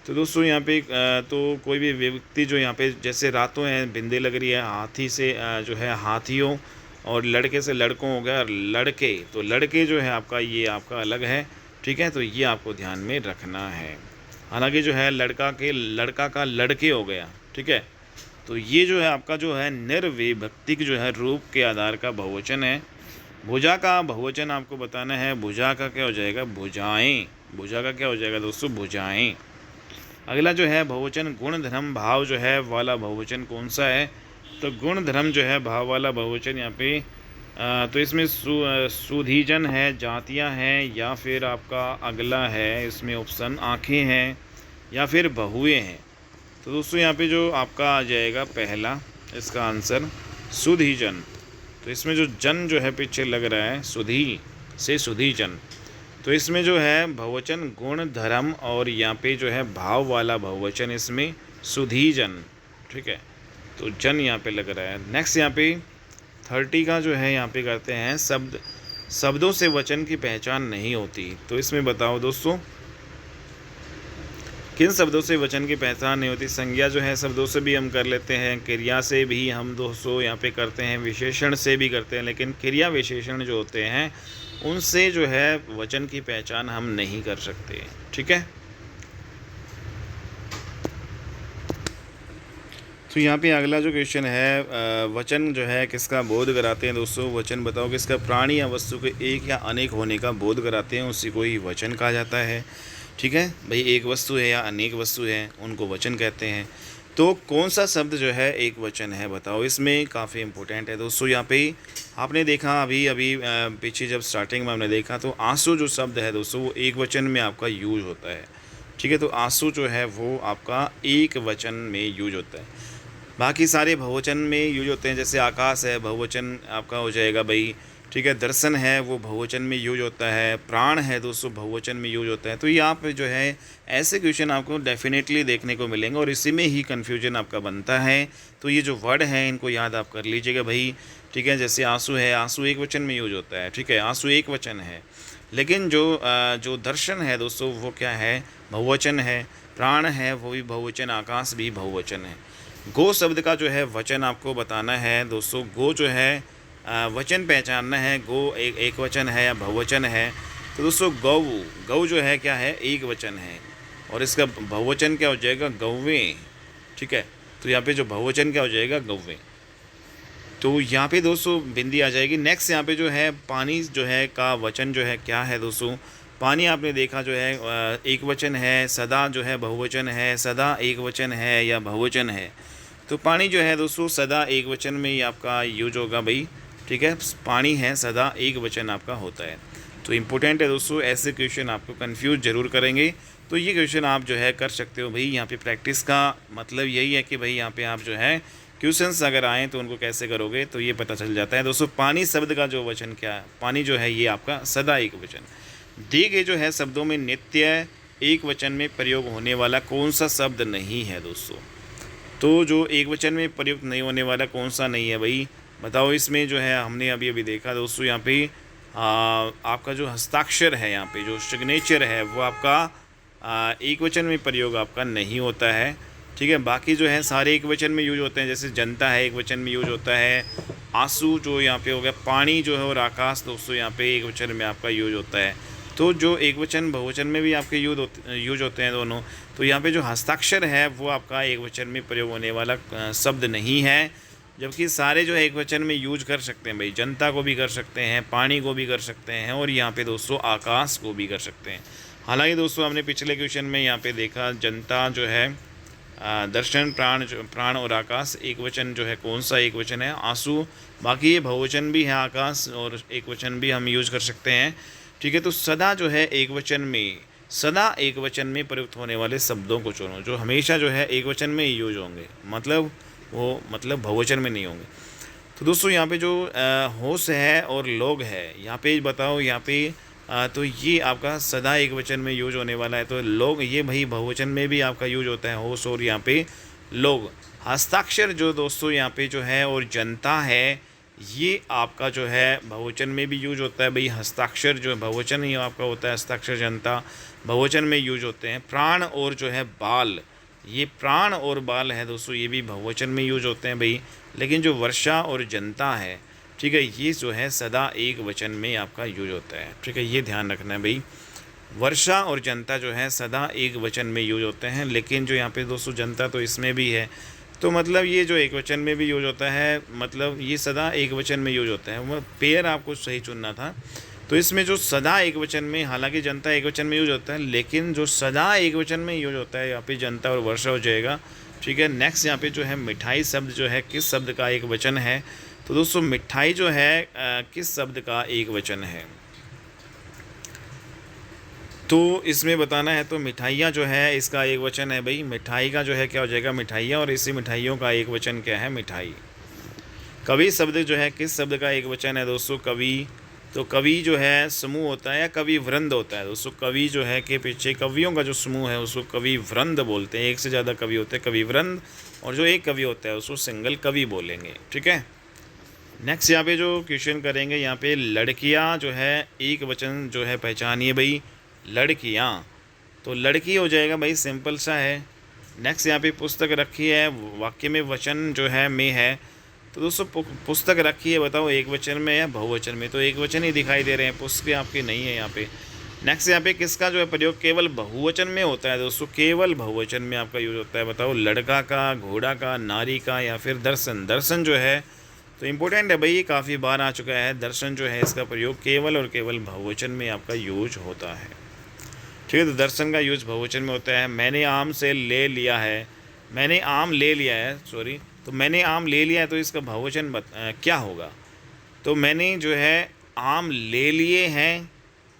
Speaker 1: तो दोस्तों यहाँ पे तो कोई भी व्यक्ति जो यहाँ पे जैसे रातों हैं बिंदे लग रही है, हाथी से जो है हाथियों, और लड़के से लड़कों हो गया, और लड़के तो लड़के जो है आपका ये आपका अलग है, ठीक है, तो ये आपको ध्यान में रखना है। हालांकि जो है लड़का का लड़के हो गया, ठीक है, तो ये जो है आपका जो है निर्विभक्ति जो है रूप के आधार का बहुवचन है। भुजा का बहुवचन आपको बताना है, भुजा का क्या हो जाएगा, भुजाएं। भुजा का क्या हो जाएगा दोस्तों, भुजाएं। अगला जो है बहुवचन गुण धर्म भाव जो है वाला बहुवचन कौन सा है, तो गुण धर्म जो है भाव वाला बहुवचन यहाँ पे तो इसमें सुधीजन है, जातियाँ हैं, या फिर आपका अगला है इसमें ऑप्शन आँखें हैं, या फिर बहुएं हैं। तो दोस्तों यहाँ पे जो आपका आ जाएगा पहला इसका आंसर सुधीजन। तो इसमें जो जन जो है पीछे लग रहा है सुधी से सुधीजन, तो इसमें जो है बहुवचन गुण धर्म और यहाँ पे जो है भाव वाला बहुवचन इसमें सुधीजन, ठीक है, तो जन यहाँ पे लग रहा है। नेक्स्ट यहाँ पे 30 का जो है यहाँ पे करते हैं शब्दों से वचन की पहचान नहीं होती, तो इसमें बताओ दोस्तों किन शब्दों से वचन की पहचान नहीं होती। संज्ञा जो है शब्दों से भी हम कर लेते हैं, क्रिया से भी हम दोस्तों यहाँ पे करते हैं, विशेषण से भी करते हैं, लेकिन क्रिया विशेषण जो होते हैं उनसे जो है वचन की पहचान हम नहीं कर सकते, ठीक है। तो यहाँ पे अगला जो क्वेश्चन है वचन जो है किसका बोध कराते हैं दोस्तों, वचन बताओ किसका प्राणी या वस्तु के एक या अनेक होने का बोध कराते हैं, उसी को ही वचन कहा जाता है, ठीक है भाई। एक वस्तु है या अनेक वस्तु है उनको वचन कहते हैं। तो कौन सा शब्द जो है एक वचन है बताओ, इसमें काफ़ी इंपॉर्टेंट है दोस्तों। यहाँ पे आपने देखा अभी पीछे जब स्टार्टिंग में हमने देखा तो आंसू जो शब्द है दोस्तों वो एक वचन में आपका यूज होता है, ठीक है, तो आंसू जो है वो आपका एक वचन में यूज होता है। बाकी सारे बहुवचन में यूज होते हैं, जैसे आकाश है बहुवचन आपका हो जाएगा भाई, ठीक है, दर्शन है वो बहुवचन में यूज होता है, प्राण है दोस्तों बहुवचन में यूज होता है। तो यहाँ पे जो है ऐसे क्वेश्चन आपको डेफिनेटली देखने को मिलेंगे और इसी में ही कन्फ्यूजन आपका बनता है। तो ये जो वर्ड है इनको याद आप कर लीजिएगा भाई, ठीक है। जैसे आंसू है, आंसू एक वचन में यूज होता है, ठीक है, आंसू एक वचन है, लेकिन जो दर्शन है दोस्तों वो क्या है, बहुवचन है, प्राण है वो भी बहुवचन, आकाश भी बहुवचन है। गो शब्द का जो है वचन आपको बताना है दोस्तों, गो जो है वचन पहचानना है, गो एक वचन है या बहुवचन है। तो दोस्तों गौ, गौ जो है क्या है, एक वचन है, और इसका बहुवचन क्या हो जाएगा, गौवें। ठीक है, तो यहाँ पे जो बहुवचन क्या हो जाएगा, गौवें। तो यहाँ पे दोस्तों बिंदी आ जाएगी। नेक्स्ट यहाँ पे जो है पानी जो है का वचन जो है क्या है दोस्तों, पानी आपने देखा जो है एक वचन है, सदा जो है बहुवचन है, सदा एक वचन है या बहुवचन है। तो पानी जो है दोस्तों सदा एक वचन में ही आपका यूज होगा भाई। ठीक है, पानी है, सदा एक वचन आपका होता है। तो इम्पोर्टेंट है दोस्तों, ऐसे क्वेश्चन आपको कंफ्यूज जरूर करेंगे। तो ये क्वेश्चन आप जो है कर सकते हो भाई। यहाँ पे प्रैक्टिस का मतलब यही है कि भाई यहाँ पे आप जो है क्वेश्चंस अगर आएँ तो उनको कैसे करोगे तो ये पता चल जाता है। दोस्तों पानी शब्द का जो वचन क्या है, पानी जो है ये आपका सदा एक वचन। दिए गए जो है शब्दों में नित्य एक वचन में प्रयोग होने वाला कौन सा शब्द नहीं है दोस्तों। तो जो एक वचन में प्रयुक्त नहीं होने वाला कौन सा नहीं है भाई, बताओ। इसमें जो है हमने अभी अभी देखा दोस्तों, यहाँ पे आपका जो हस्ताक्षर है, यहाँ पे जो सिग्नेचर है वो आपका एक वचन में प्रयोग आपका नहीं होता है। ठीक है, बाकी जो है सारे एक वचन में यूज होते हैं। जैसे जनता है, एक वचन में यूज होता है। आंसू जो यहाँ पे हो गया, पानी जो है, और आकाश दोस्तों यहाँ पे एक वचन में आपका यूज होता है। तो जो एक वचन बहुवचन में भी आपके यूज होते हैं दोनों। तो यहाँ पे जो हस्ताक्षर है वो आपका एक वचन में प्रयोग होने वाला शब्द नहीं है, जबकि सारे जो है एक वचन में यूज कर सकते हैं भाई। जनता को भी कर सकते हैं, पानी को भी कर सकते हैं, और यहाँ पे दोस्तों आकाश को भी कर सकते हैं। हालांकि दोस्तों हमने पिछले क्वेश्चन में यहाँ पे देखा जनता जो है दर्शन, प्राण और आकाश एक वचन जो है कौन सा एक वचन है, आंसू। बाकी ये बहुवचन भी है आकाश, और एक वचन भी हम यूज कर सकते हैं। ठीक है, तो सदा जो है एक वचन में, सदा एक वचन में प्रयुक्त होने वाले शब्दों को चुनो जो हमेशा जो है एक वचन में ही यूज होंगे, मतलब वो मतलब बहुवचन में नहीं होंगे। तो दोस्तों यहाँ पे जो होश है और लोग है, यहाँ पे बताओ, यहाँ पे तो ये आपका सदा एक वचन में यूज होने वाला है। तो लोग ये भाई बहुवचन में भी आपका यूज होता है, होश और यहाँ पे लोग। हस्ताक्षर जो दोस्तों यहाँ पे जो है और जनता है, ये आपका जो है बहुवचन में भी यूज होता है भाई। हस्ताक्षर जो है बहुवचन ही आपका होता है, हस्ताक्षर जनता बहुवचन में यूज होते हैं। प्राण और जो है बाल, ये प्राण और बाल है दोस्तों, ये भी बहुवचन में यूज होते हैं भाई। लेकिन जो वर्षा और जनता है, ठीक है, ये जो है सदा एक वचन में आपका यूज होता है। ठीक है, ये ध्यान रखना है भाई। वर्षा और जनता जो है सदा एक वचन में यूज होते हैं, लेकिन जो यहाँ पे दोस्तों जनता तो इसमें भी है, तो मतलब ये जो एक वचन में भी यूज होता है, मतलब ये सदा एक वचन में यूज होता है। वो पेयर आपको सही चुनना था। तो इसमें जो सदा एक वचन में, हालांकि जनता एक वचन में यूज होता है, लेकिन जो सदा एक वचन में यूज होता है यहाँ पे जनता और वर्षा हो जाएगा। ठीक है, नेक्स्ट यहाँ पे जो है मिठाई शब्द जो है किस शब्द का एक वचन है। तो दोस्तों मिठाई जो है किस शब्द का एक वचन है, तो इसमें बताना है। तो मिठाइयाँ जो है इसका एक वचन है भाई। मिठाई का जो है क्या हो जाएगा, मिठाइयाँ, और इसी मिठाइयों का एक वचन क्या है, मिठाई। कवि शब्द जो है किस शब्द का एक वचन है दोस्तों, कवि। तो कवि जो है समूह होता है या कवि वृंद होता है दोस्तों। कवि जो है के पीछे कवियों का जो समूह है उसको कवि वृंद बोलते हैं। एक से ज़्यादा कवि होते हैं कवि वृंद, और जो एक कवि होता है उसको सिंगल कवि बोलेंगे। ठीक है, नेक्स्ट यहाँ पे जो क्वेश्चन करेंगे, यहाँ पे लड़कियाँ जो है एक वचन जो है पहचानिए भाई, लड़कियाँ। तो लड़की हो जाएगा भाई, सिंपल सा है। नेक्स्ट यहाँ पे पुस्तक रखी है, वाक्य में वचन जो है में है। तो दोस्तों पुस्तक रखी है, बताओ एक वचन में या बहुवचन में। तो एक वचन ही दिखाई दे रहे हैं, पुस्तक आपकी नहीं है यहाँ पे। नेक्स्ट यहाँ पे किसका जो है प्रयोग केवल बहुवचन में होता है दोस्तों, केवल बहुवचन में आपका यूज होता है। बताओ लड़का का, घोड़ा का, नारी का, या फिर दर्शन। दर्शन जो है तो इम्पोर्टेंट है भाई, ये काफ़ी बार आ चुका है। दर्शन जो है इसका प्रयोग केवल और केवल बहुवचन में आपका यूज होता है। ठीक है, तो दर्शन का यूज बहुवचन में होता है। मैंने आम से ले लिया है, मैंने आम ले लिया है, सॉरी, तो मैंने आम ले लिया है, तो इसका बहुवचन क्या होगा। तो मैंने जो है आम ले लिए हैं,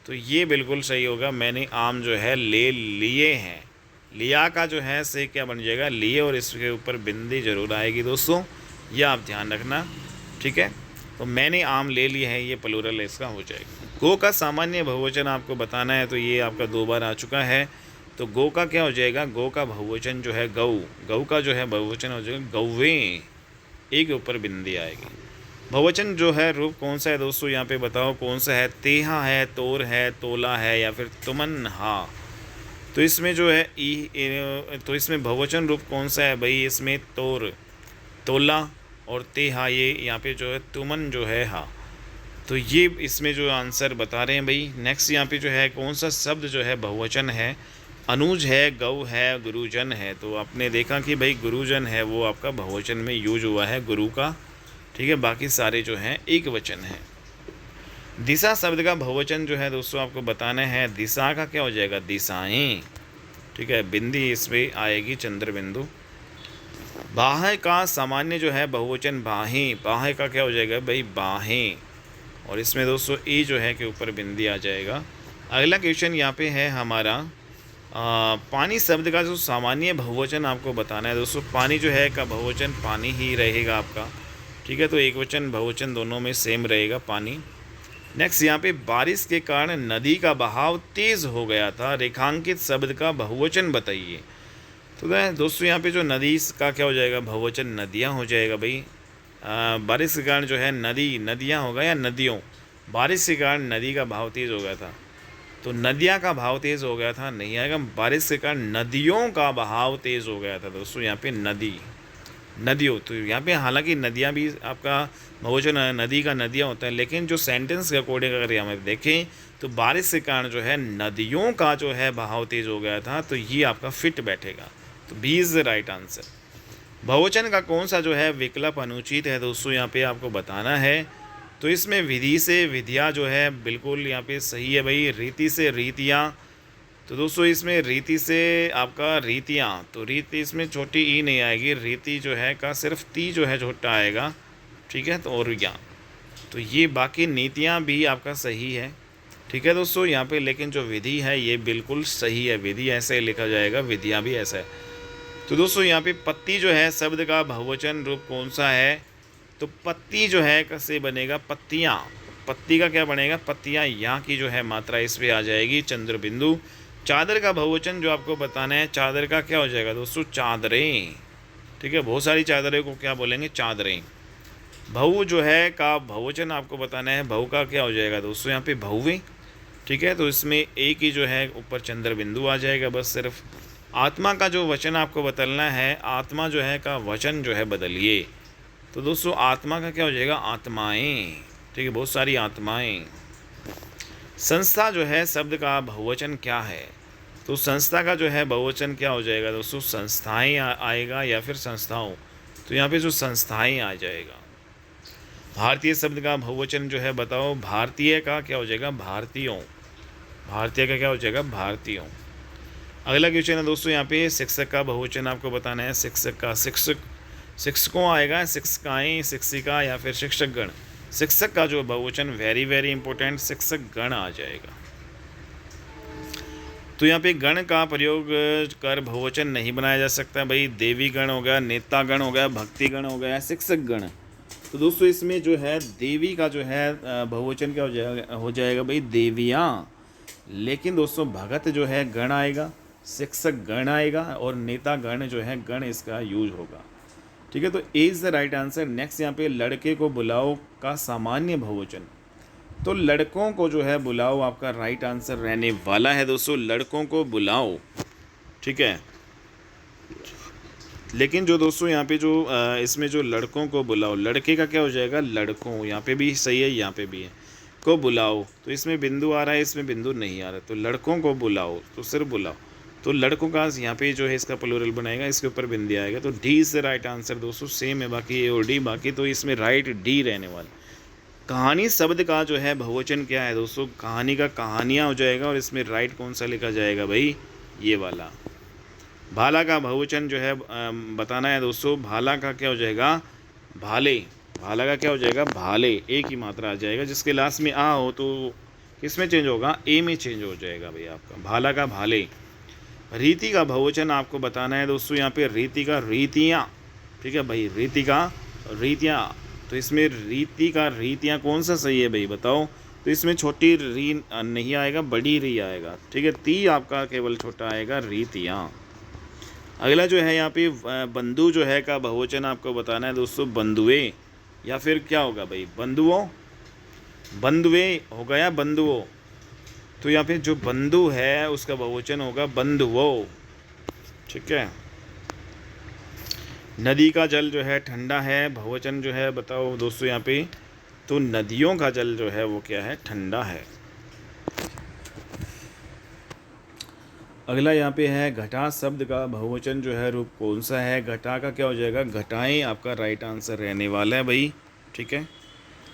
Speaker 1: तो ये बिल्कुल सही होगा, मैंने आम जो है ले लिए हैं। लिया का जो है से क्या बन जाएगा, लिए, और इसके ऊपर बिंदी जरूर आएगी दोस्तों, यह आप ध्यान रखना। ठीक है, तो मैंने आम ले लिए हैं, ये प्लूरल इसका हो जाएगा। गो का सामान्य बहुवचन आपको बताना है, तो ये आपका 2 बार आ चुका है। तो गो का क्या हो जाएगा, गो का बहुवचन जो है गऊ। गऊ का जो है बहुवचन हो जाएगा गौवें, एक ऊपर बिंदी आएगी। बहुवचन जो है रूप कौन सा है दोस्तों, यहाँ पे बताओ कौन सा है। तेहा है, तोर है, तोला है, या फिर तुमन हा। तो इसमें जो है तो इसमें बहुवचन रूप कौन सा है भाई, इसमें तोर, तोला, और ते हा ये यहाँ पे जो है तुमन जो है हा। तो ये इसमें जो आंसर बता रहे हैं भाई। नेक्स्ट यहाँ पे जो है कौन सा शब्द जो है बहुवचन है, अनुज है, गौ है, गुरुजन है। तो आपने देखा कि भाई गुरुजन है वो आपका बहुवचन में यूज हुआ है गुरु का, ठीक है, बाकी सारे जो हैं एक वचन है। दिशा शब्द का बहुवचन जो है दोस्तों आपको बताना है, दिशा का क्या हो जाएगा, दिशाएं, ठीक है, बिंदी इसमें आएगी चंद्र बिंदु। बाहें का सामान्य जो है बहुवचन बाहें, बाहें का क्या हो जाएगा भाई, बाहें, और इसमें दोस्तों ए जो है के ऊपर बिंदी आ जाएगा। अगला क्वेश्चन यहाँ पे है हमारा पानी शब्द का जो सामान्य बहुवचन आपको बताना है दोस्तों। पानी जो है का बहुवचन पानी ही रहेगा आपका, ठीक है, तो एक वचन बहुवचन दोनों में सेम रहेगा पानी। नेक्स्ट यहाँ पे बारिश के कारण नदी का बहाव तेज़ हो गया था, रेखांकित शब्द का बहुवचन बताइए। तो दोस्तों यहाँ पे जो नदी का क्या हो जाएगा, बहुवचन नदियाँ हो जाएगा भाई। बारिश के कारण जो है नदी, नदियाँ होगा या नदियों, बारिश के कारण नदी का भाव तेज़ हो गया था, तो नदियाँ का भाव तेज़ हो गया था नहीं आएगा, बारिश के कारण नदियों का बहाव तेज़ हो गया था दोस्तों। यहाँ पे नदी, नदियों, तो यहाँ पे हालांकि नदियाँ भी आपका बहुवचन नदी का नदियाँ होता है, लेकिन जो सेंटेंस के अकॉर्डिंग अगर यहाँ देखें तो बारिश के कारण जो है नदियों का जो है बहाव तेज़ हो गया था, तो ये आपका फिट बैठेगा, तो B is the right answer. बहुवचन का कौन सा जो है विकल्प अनुचित है दोस्तों, यहाँ पे आपको बताना है। तो इसमें विधि से विधियाँ जो है बिल्कुल यहाँ पे सही है भाई, रीति से रीतियाँ, तो दोस्तों इसमें रीति से आपका रीतियाँ, तो रीति इसमें छोटी ई नहीं आएगी, रीति जो है का सिर्फ ती जो है छोटा आएगा, ठीक है, तो और या, तो ये बाकी नीतियाँ भी आपका सही है, ठीक है दोस्तों यहाँ पे, लेकिन जो विधि है ये बिल्कुल सही है, विधि ऐसे लिखा जाएगा, विधियाँ भी ऐसा है। तो दोस्तों यहाँ पे पत्ती जो है शब्द का बहुवचन रूप कौन सा है, तो पत्ती जो है कैसे बनेगा, पत्तियाँ, पत्ती का क्या बनेगा, पत्तियाँ, यहाँ की जो है मात्रा इस पर आ जाएगी चंद्र बिंदु। चादर का बहुवचन जो आपको बताना है, चादर का क्या हो जाएगा दोस्तों, चादरें, ठीक है, बहुत सारी चादरें को क्या बोलेंगे, चादरें। बहु जो है का बहुवचन आपको बताना है, बहु का क्या हो जाएगा दोस्तों, यहाँ पे बहुवें, ठीक है, तो इसमें एक ही जो है ऊपर चंद्र बिंदु आ जाएगा बस सिर्फ। आत्मा का जो वचन आपको बदलना है, आत्मा जो है का वचन जो है बदलिए, तो दोस्तों आत्मा का क्या हो जाएगा, आत्माएं, ठीक है, बहुत सारी आत्माएं। संस्था जो है शब्द का बहुवचन क्या है, तो संस्था का जो है बहुवचन क्या हो जाएगा दोस्तों, संस्थाएं आएगा या फिर संस्थाओं, तो यहाँ पे जो संस्थाएं आ जाएगा। भारतीय शब्द का बहुवचन जो है बताओ, भारतीय का क्या हो जाएगा, भारतीयों, भारतीय का क्या हो जाएगा, भारतीयों। अगला क्वेश्चन है दोस्तों यहाँ पे शिक्षक का बहुवचन आपको बताना है, शिक्षक का, शिक्षक, शिक्षकों आएगा, शिक्षिकाएँ, शिक्षिका या फिर शिक्षकगण। शिक्षक का जो बहुवचन वेरी वेरी इंपॉर्टेंट, शिक्षक गण आ जाएगा। तो यहाँ पे गण का प्रयोग कर बहुवचन नहीं बनाया जा सकता भाई, देवी गण हो गया, नेता गण हो गया, भक्ति गण हो गया, शिक्षक गण। तो दोस्तों इसमें जो है देवी का जो है बहुवचन क्या हो जाएगा भाई, देवियाँ, लेकिन दोस्तों भगत जो है गण आएगा, शिक्षक गण आएगा, और नेता गण जो है गण इसका यूज होगा, ठीक है, तो A is the right answer. Next यहाँ पे लड़के को बुलाओ का सामान्य बहुवचन, तो लड़कों को जो है बुलाओ आपका राइट आंसर रहने वाला है दोस्तों, लड़कों को बुलाओ, ठीक है, लेकिन जो दोस्तों यहाँ पे जो इसमें जो लड़कों को बुलाओ, लड़के का क्या हो जाएगा, लड़कों, यहाँ पे भी सही है, यहाँ पे भी है, को बुलाओ, तो इसमें बिंदु आ रहा है, इसमें बिंदु नहीं आ रहा, तो लड़कों को बुलाओ, तो सिर्फ बुलाओ, तो लड़कों का यहाँ पे जो है इसका प्लूरल बनाएगा, इसके ऊपर बिंदी आएगा, तो D is the right answer दोस्तों, सेम है बाकी ए और डी, बाकी तो इसमें राइट डी रहने वाला। कहानी शब्द का जो है बहुवचन क्या है दोस्तों, कहानी का कहानियाँ हो जाएगा, और इसमें राइट कौन सा लिखा जाएगा भाई, ये वाला। भाला का बहुवचन जो है बताना है दोस्तों, भाला का क्या हो जाएगा, भाले, भाला का क्या हो जाएगा, भाले, एक ही मात्रा आ जाएगा, जिसके लास्ट में आ हो तो किस में चेंज होगा, ए में चेंज हो जाएगा भाई आपका, भाला का भाले। रीति का बहुवचन आपको बताना है दोस्तों, यहाँ पे रीति का रीतियाँ, ठीक है भाई, रीति का रीतियाँ, तो इसमें रीति का रीतियाँ कौन सा सही है भाई बताओ, तो इसमें छोटी री नहीं आएगा, बड़ी री आएगा, ठीक है, ती आपका केवल छोटा आएगा, रीतियाँ। अगला जो है यहाँ पे बंधु जो है का बहुवचन आपको बताना है दोस्तों, बंधुए या फिर क्या होगा भाई, बंधुओं, बंधुए होगा या बंधुओं, तो यहाँ पे जो बंधु है उसका बहुवचन होगा बंधुओं, ठीक है। नदी का जल जो है ठंडा है, बहुवचन जो है बताओ दोस्तों यहाँ पे, तो नदियों का जल जो है वो क्या है, ठंडा है। अगला यहाँ पे है घटा शब्द का बहुवचन जो है रूप कौन सा है। घटा का क्या हो जाएगा, घटाएं आपका राइट आंसर रहने वाला है भाई, ठीक है।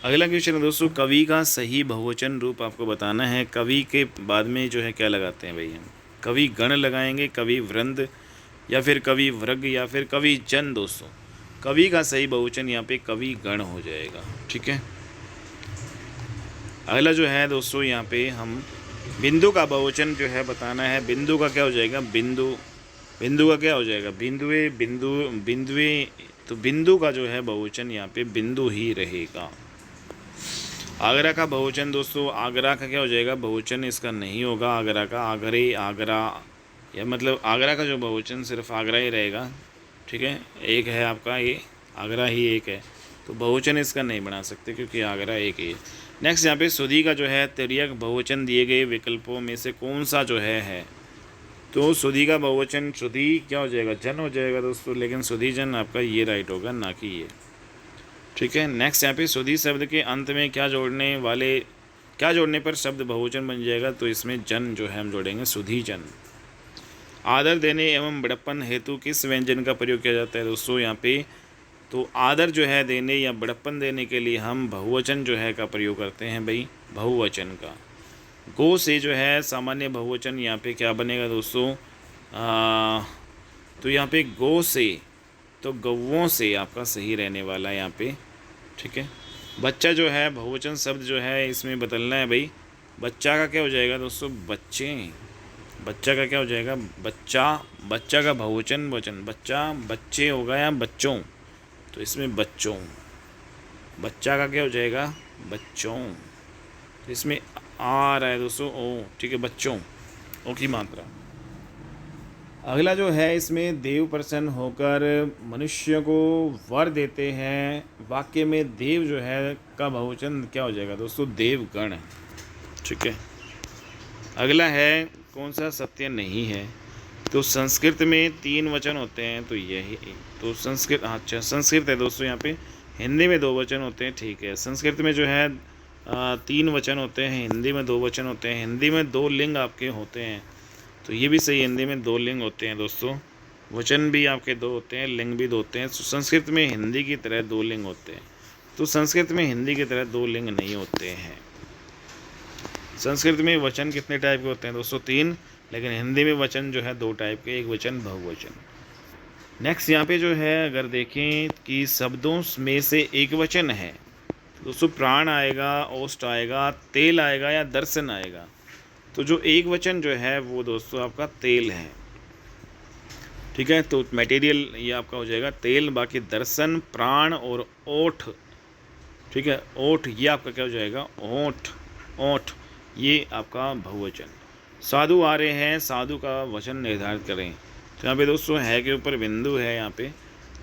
Speaker 1: अगला क्वेश्चन है दोस्तों, कवि का सही बहुवचन रूप आपको बताना है। कवि के बाद में जो है क्या लगाते हैं भाई हम, कवि गण लगाएंगे, कवि वृंद, या फिर कवि वर्ग, या फिर कवि जन। दोस्तों कवि का सही बहुवचन यहाँ पे कवि गण हो जाएगा, ठीक है। अगला जो है दोस्तों यहाँ पे हम बिंदु का बहुवचन जो है बताना है। बिंदु का क्या हो जाएगा, बिंदु, बिंदु का क्या हो जाएगा, बिंदुए, बिंदु, बिंदुए। तो बिंदु का जो है बहुवचन यहाँ पे बिंदु ही रहेगा। आगरा का बहुवचन दोस्तों, आगरा का क्या हो जाएगा, बहुवचन इसका नहीं होगा आगरा का, आगरे, आगरा, या मतलब आगरा का जो बहुवचन सिर्फ आगरा ही रहेगा, ठीक है। एक है आपका ये आगरा ही एक है, तो बहुवचन इसका नहीं बना सकते क्योंकि आगरा एक ही है। नेक्स्ट यहाँ पे सुधी का जो है तिर्यक बहुवचन दिए गए विकल्पों में से कौन सा जो है तो सुधी का बहुवचन सुधी क्या हो जाएगा, जन हो जाएगा दोस्तों, लेकिन सुधी जन आपका ये राइट होगा, ना कि ये, ठीक है। नेक्स्ट यहाँ पे सुधी शब्द के अंत में क्या जोड़ने पर शब्द बहुवचन बन जाएगा, तो इसमें जन जो है हम जोड़ेंगे, सुधी जन। आदर देने एवं बड़प्पन हेतु किस व्यंजन का प्रयोग किया जाता है दोस्तों यहाँ पे, तो आदर जो है देने या बड़प्पन देने के लिए हम बहुवचन जो है का प्रयोग करते हैं भाई, बहुवचन का। गो से जो है सामान्य बहुवचन यहाँ पे क्या बनेगा दोस्तों, तो यहाँ पे गो से, तो गौओं से आपका सही रहने वाला है यहाँ पे, ठीक है। बच्चा जो है बहुवचन शब्द जो है इसमें बदलना है भाई, बच्चा का क्या हो जाएगा दोस्तों, बच्चे। बच्चा का क्या हो जाएगा, बच्चा, बच्चा का बहुवचन वचन, बच्चा, बच्चे होगा या बच्चों, तो इसमें बच्चों, बच्चा का क्या हो जाएगा, बच्चों, तो इसमें आ रहा है दोस्तों ओ, ठीक है, बच्चों, ओ की मात्रा। अगला जो है इसमें देव प्रसन्न होकर मनुष्य को वर देते हैं, वाक्य में देव जो है का बहुवचन क्या हो जाएगा दोस्तों, देवगण, ठीक है। अगला है कौन सा सत्य नहीं है, तो संस्कृत में 3 वचन होते हैं, तो यही, तो संस्कृत, अच्छा संस्कृत है दोस्तों यहाँ पे, हिंदी में 2 वचन होते हैं, ठीक है। संस्कृत में जो है 3 वचन होते हैं, हिंदी में 2 वचन होते हैं, हिंदी में 2 लिंग आपके होते हैं, तो ये भी सही, हिंदी में 2 लिंग होते हैं दोस्तों, वचन भी आपके 2 होते हैं, लिंग भी 2 होते हैं। संस्कृत में हिंदी की तरह 2 लिंग होते हैं, तो संस्कृत में हिंदी की तरह 2 लिंग नहीं होते हैं। संस्कृत में वचन कितने टाइप के होते हैं दोस्तों, 3, लेकिन हिंदी में वचन जो है 2 टाइप के, एक वचन बहुवचन। नेक्स्ट यहाँ पे जो है अगर देखें कि शब्दों में से एक वचन है, तो दोस्तों प्राण आएगा, ओष्ठ आएगा, तेल आएगा या दर्शन आएगा, तो जो एक वचन जो है वो दोस्तों आपका तेल है, ठीक है। तो मटेरियल ये आपका हो जाएगा तेल, बाकी दर्शन, प्राण और ओठ, ठीक है, ओठ ये आपका क्या हो जाएगा, ओठ, ओठ ये आपका बहुवचन। साधु आ रहे हैं, साधु का वचन निर्धारित करें, तो यहाँ पे दोस्तों है के ऊपर बिंदु है यहाँ पे,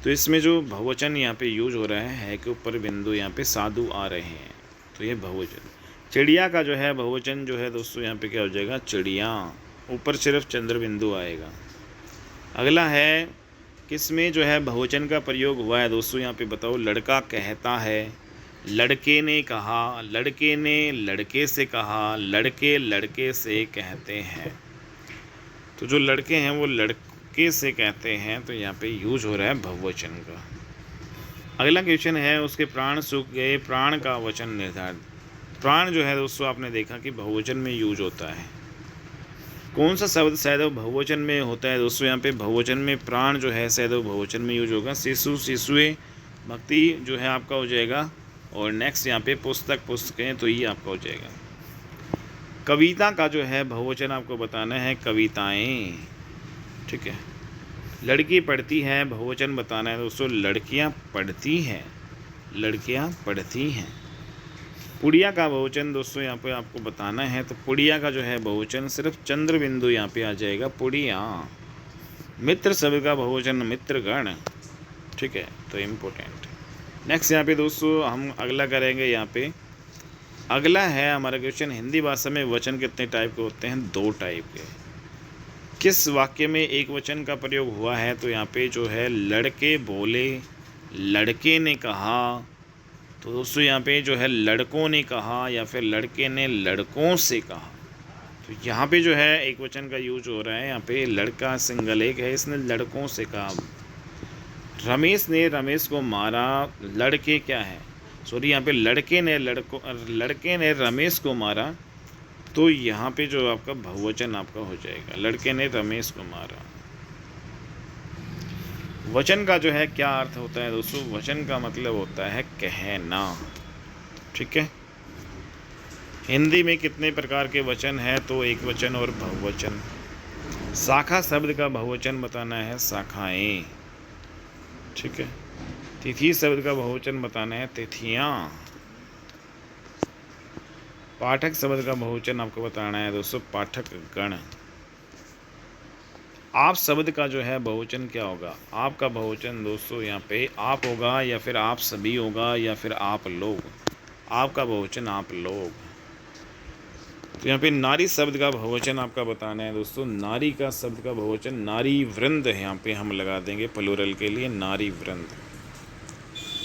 Speaker 1: तो इसमें जो बहुवचन यहाँ पे यूज हो रहा है के ऊपर बिंदु, यहाँ पे साधु आ रहे हैं, तो ये बहुवचन। चिड़िया का जो है बहुवचन जो है दोस्तों यहाँ पे क्या हो जाएगा, चिड़िया, ऊपर सिर्फ चंद्र बिंदु आएगा। अगला है किसमें जो है बहुवचन का प्रयोग हुआ है दोस्तों यहाँ पे बताओ, लड़का कहता है, लड़के ने कहा, लड़के ने लड़के से कहा, लड़के लड़के से कहते हैं, तो जो लड़के हैं वो लड़के से कहते हैं, तो यहाँ पे यूज हो रहा है बहुवचन का। अगला क्वेश्चन है उसके प्राण सूख गए, प्राण का वचन निर्धारित। प्राण जो है दोस्तों आपने देखा कि बहुवचन में यूज होता है, कौन सा शब्द शायद बहुवचन में होता है दोस्तों, यहाँ पे बहुवचन में प्राण जो है शायद बहुवचन में यूज होगा, शिशु, शिशुए, भक्ति जो है आपका हो जाएगा, और नेक्स्ट यहाँ पे पुस्तक, पुस्तकें, तो ये आपका हो जाएगा। कविता का जो है बहुवचन आपको बताना है, कविताएं, ठीक है। लड़की पढ़ती है, बहुवचन बताना है दोस्तों, लड़कियां पढ़ती हैं, लड़कियां पढ़ती हैं। पुड़िया का बहुवचन दोस्तों यहाँ पे आपको बताना है, तो पुड़िया का जो है बहुवचन सिर्फ चंद्र बिंदु यहाँ पे आ जाएगा, पुड़िया। मित्र शब्द का बहुवचन मित्रगण, ठीक है, तो इम्पोर्टेंट। नेक्स्ट यहाँ पे दोस्तों हम अगला करेंगे, यहाँ पे अगला है हमारा क्वेश्चन, हिंदी भाषा में वचन कितने टाइप के होते हैं, 2 टाइप के। किस वाक्य में एक वचन का प्रयोग हुआ है? तो यहाँ पे जो है लड़के बोले, लड़के ने कहा। तो दोस्तों यहाँ पे जो है लड़कों ने कहा या फिर लड़के ने लड़कों से कहा। तो यहाँ पे जो है एक वचन का यूज हो रहा है। यहाँ पे लड़का सिंगल एक है, इसने लड़कों से कहा। रमेश ने रमेश को मारा, लड़के क्या है, सॉरी यहाँ पे लड़के ने रमेश को मारा। तो यहाँ पे जो आपका बहुवचन आपका हो जाएगा, लड़के ने रमेश को मारा। वचन का जो है क्या अर्थ होता है दोस्तों? वचन का मतलब होता है कहना। ठीक है। हिंदी में कितने प्रकार के वचन हैं? तो एक वचन और बहुवचन। शाखा शब्द का बहुवचन बताना है, शाखाएं। ठीक है। तिथि शब्द का बहुवचन बताना है, तिथियां। पाठक शब्द का बहुवचन आपको बताना है दोस्तों, पाठक गण। आप शब्द का जो है बहुवचन क्या होगा? आप का बहुवचन दोस्तों यहाँ पे आप होगा या फिर आप सभी होगा या फिर आप लोग। आप का बहुवचन आप लोग। तो यहाँ पे नारी शब्द का बहुवचन आपका बताना है दोस्तों। नारी का शब्द का बहुवचन नारी वृंद है, यहाँ पे हम लगा देंगे प्लूरल के लिए, नारी वृंद।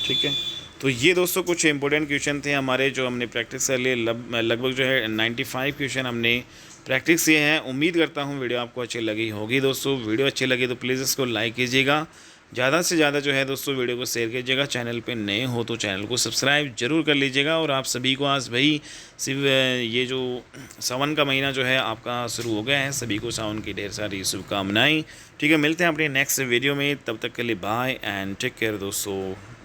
Speaker 1: ठीक है। तो ये दोस्तों कुछ इंपॉर्टेंट क्वेश्चन थे हमारे जो हमने प्रैक्टिस कर लिए। लगभग जो है 95 क्वेश्चन हमने प्रैक्टिस किए हैं। उम्मीद करता हूँ वीडियो आपको अच्छी लगी होगी दोस्तों। वीडियो अच्छी लगी तो प्लीज़ इसको लाइक कीजिएगा, ज़्यादा से ज़्यादा जो है दोस्तों वीडियो को शेयर कीजिएगा। चैनल पे नए हो तो चैनल को सब्सक्राइब जरूर कर लीजिएगा। और आप सभी को आज भाई सिर्फ ये जो सावन का महीना जो है आपका शुरू हो गया है, सभी को सावन की ढेर सारी शुभकामनाएँ। ठीक है, मिलते हैं अपने नेक्स्ट वीडियो में, तब तक के लिए बाय एंड टेक केयर दोस्तों।